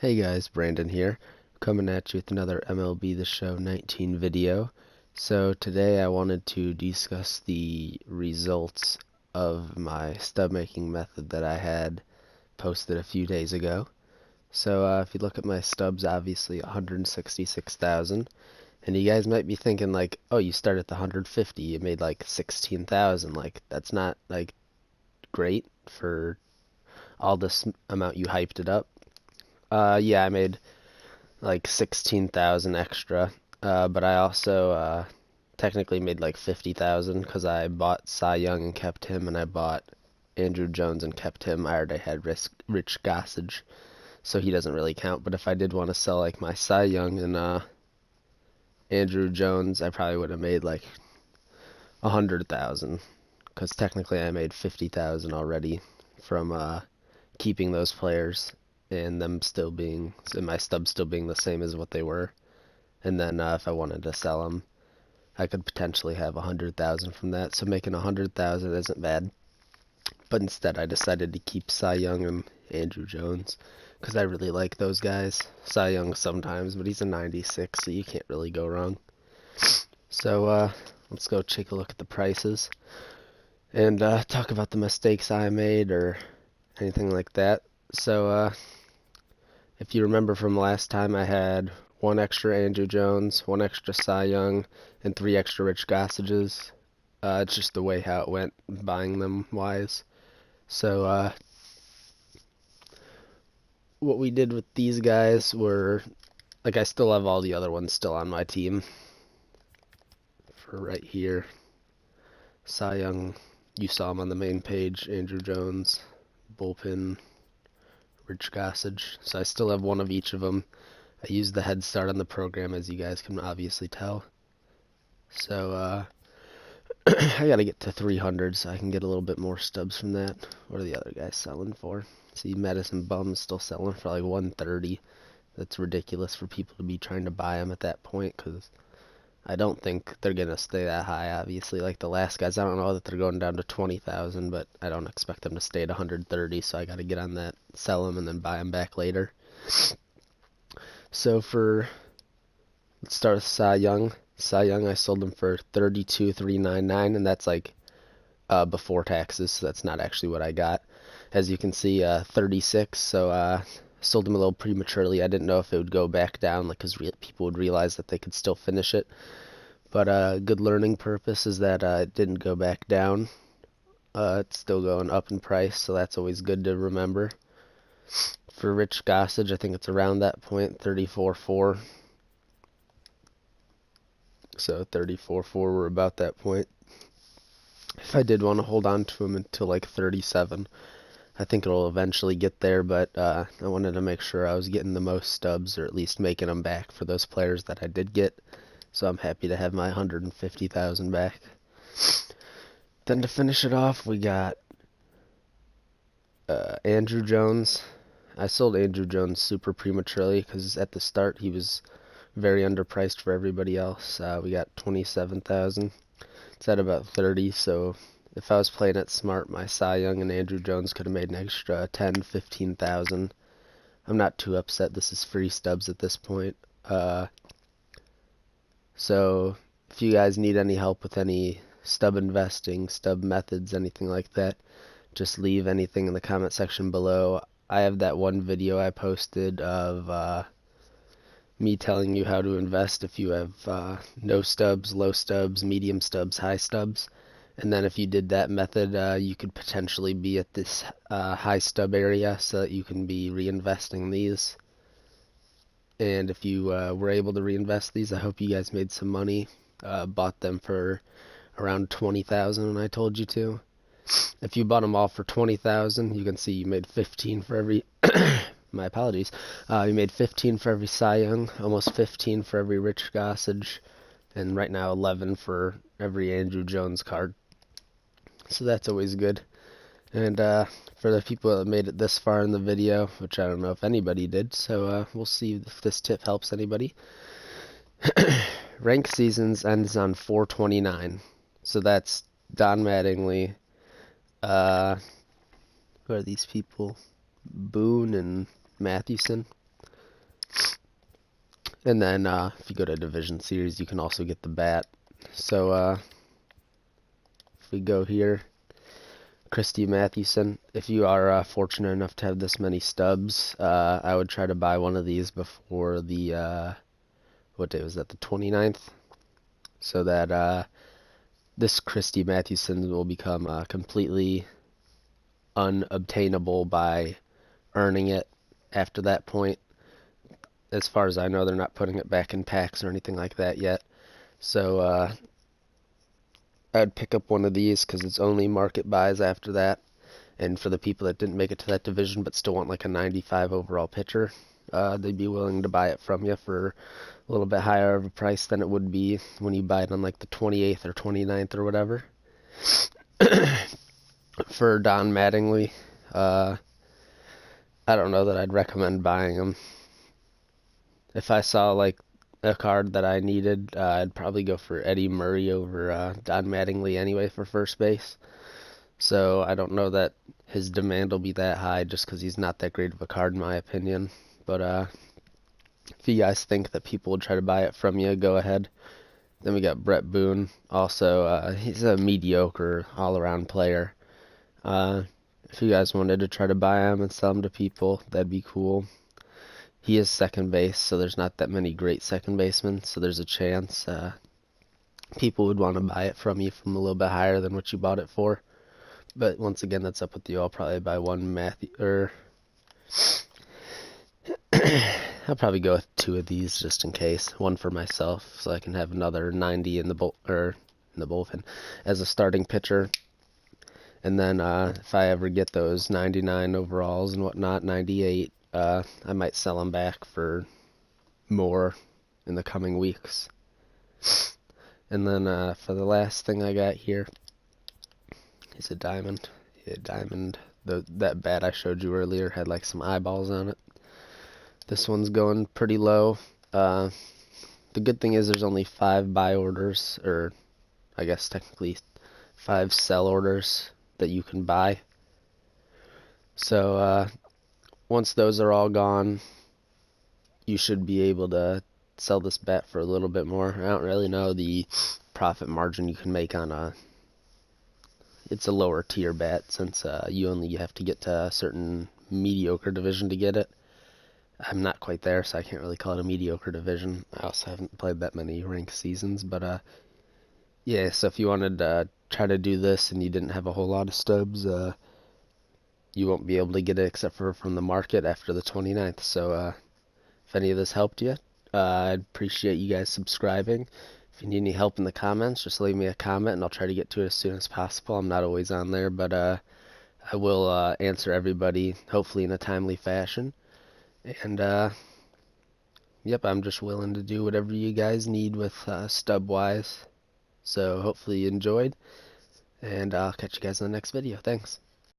Hey guys, Brandon here, coming at you with another MLB The Show 19 video. So today I wanted to discuss the results of my stub making method that I had posted a few days ago. So if you look at my stubs, obviously 166,000, and you guys might be thinking like, oh, you started at the 150, you made like 16,000, like that's not like great for all this amount you hyped it up. Yeah, I made like 16,000 extra, but I also technically made like 50,000 because I bought Cy Young and kept him, and I bought Andrew Jones and kept him. I already had Rich Gossage, so he doesn't really count. But if I did want to sell like my Cy Young and Andrew Jones, I probably would have made like 100,000 because technically I made 50,000 already from keeping those players and them still being, and my stubs still being the same as what they were. And then if I wanted to sell them, I could potentially have 100,000 from that. So making 100,000 isn't bad. But instead, I decided to keep Cy Young and Andrew Jones because I really like those guys. Cy Young sometimes, but he's a 96, so you can't really go wrong. So let's go take a look at the prices and talk about the mistakes I made or anything like that. So if you remember from last time, I had one extra Andrew Jones, one extra Cy Young, and 3 extra Rich Gossages. It's just the way how it went, buying them wise. So what we did with these guys were, like, I still have all the other ones still on my team. For right here, Cy Young, you saw him on the main page. Andrew Jones, bullpen, Rich Gossage. So I still have one of each of them. I used the head start on the program, as you guys can obviously tell. So I gotta get to 300 so I can get a little bit more stubs from that. What are the other guys selling for? See, Madison Bum's still selling for like 130. That's ridiculous for people to be trying to buy them at that point, because I don't think they're gonna stay that high. Obviously, like the last guys, I don't know that they're going down to 20,000, but I don't expect them to stay at 130. So I gotta get on that, sell them, and then buy them back later. So let's start with Cy Young. Cy Young, I sold him for 32,399, and that's like before taxes, so that's not actually what I got. As you can see, 36. So sold him a little prematurely. I didn't know if it would go back down, like, because people would realize that they could still finish it. But good learning purpose is that it didn't go back down. It's still going up in price, so that's always good to remember. For Rich Gossage, I think it's around that point, 34.4. So 34.4, we're about that point. If I did want to hold on to him until like 37, I think it'll eventually get there, but I wanted to make sure I was getting the most stubs, or at least making them back for those players that I did get. So I'm happy to have my 150,000 back. Then to finish it off, we got Andrew Jones. I sold Andrew Jones super prematurely because at the start he was very underpriced for everybody else. We got 27,000. It's at about 30, so if I was playing it smart, my Cy Young and Andrew Jones could have made an extra 10, 15,000. I'm not too upset. This is free stubs at this point. So if you guys need any help with any stub investing, stub methods, anything like that, just leave anything in the comment section below. I have that one video I posted of me telling you how to invest if you have no stubs, low stubs, medium stubs, high stubs. And then if you did that method, you could potentially be at this high stub area so that you can be reinvesting these. And if you were able to reinvest these, I hope you guys made some money. Bought them for around 20,000 when I told you to. If you bought them all for 20,000, you can see you made 15 for every my apologies. You made 15 for every Cy Young, almost 15 for every Rich Gossage, and right now 11 for every Andrew Jones card. So that's always good. And for the people that made it this far in the video, which I don't know if anybody did, so we'll see if this tip helps anybody. Rank seasons ends on 4/29, so that's Don Mattingly. Who are these people? Boone and Mathewson. And then if you go to Division Series, you can also get the bat. So if we go here, Christy Mathewson, if you are fortunate enough to have this many stubs, I would try to buy one of these before the, what day was that, the 29th? So that this Christy Mathewson will become completely unobtainable by earning it after that point. As far as I know, they're not putting it back in packs or anything like that yet. So I'd pick up one of these because it's only market buys after that. And for the people that didn't make it to that division but still want like a 95 overall pitcher, they'd be willing to buy it from you for a little bit higher of a price than it would be when you buy it on like the 28th or 29th or whatever. For Don Mattingly, I don't know that I'd recommend buying them. If I saw like a card that I needed, I'd probably go for Eddie Murray over Don Mattingly anyway for first base. So I don't know that his demand will be that high just because he's not that great of a card in my opinion. But if you guys think that people would try to buy it from you, go ahead. Then we got Brett Boone. Also, he's a mediocre all-around player. If you guys wanted to try to buy him and sell him to people, that'd be cool. He is second base, so there's not that many great second basemen, so there's a chance people would want to buy it from you from a little bit higher than what you bought it for. But once again, that's up with you. I'll probably buy one I'll probably go with two of these just in case. One for myself, so I can have another 90 in the bullpen as a starting pitcher. And then if I ever get those 99 overalls and whatnot, 98, I might sell them back for more in the coming weeks. And then for the last thing I got here is a diamond. Yeah, diamond. That bat I showed you earlier had like some eyeballs on it. This one's going pretty low. The good thing is there's only 5 buy orders, or I guess technically 5 sell orders that you can buy. So once those are all gone, you should be able to sell this bat for a little bit more. I don't really know the profit margin you can make on it's a lower tier bat since you only have to get to a certain mediocre division to get it. I'm not quite there, so I can't really call it a mediocre division. I also haven't played that many ranked seasons, but yeah, so if you wanted to try to do this and you didn't have a whole lot of stubs, you won't be able to get it except for from the market after the 29th. So if any of this helped you, I'd appreciate you guys subscribing. If you need any help in the comments, just leave me a comment and I'll try to get to it as soon as possible. I'm not always on there, but I will answer everybody, hopefully in a timely fashion. And yep, I'm just willing to do whatever you guys need with stub-wise. So hopefully you enjoyed, and I'll catch you guys in the next video. Thanks.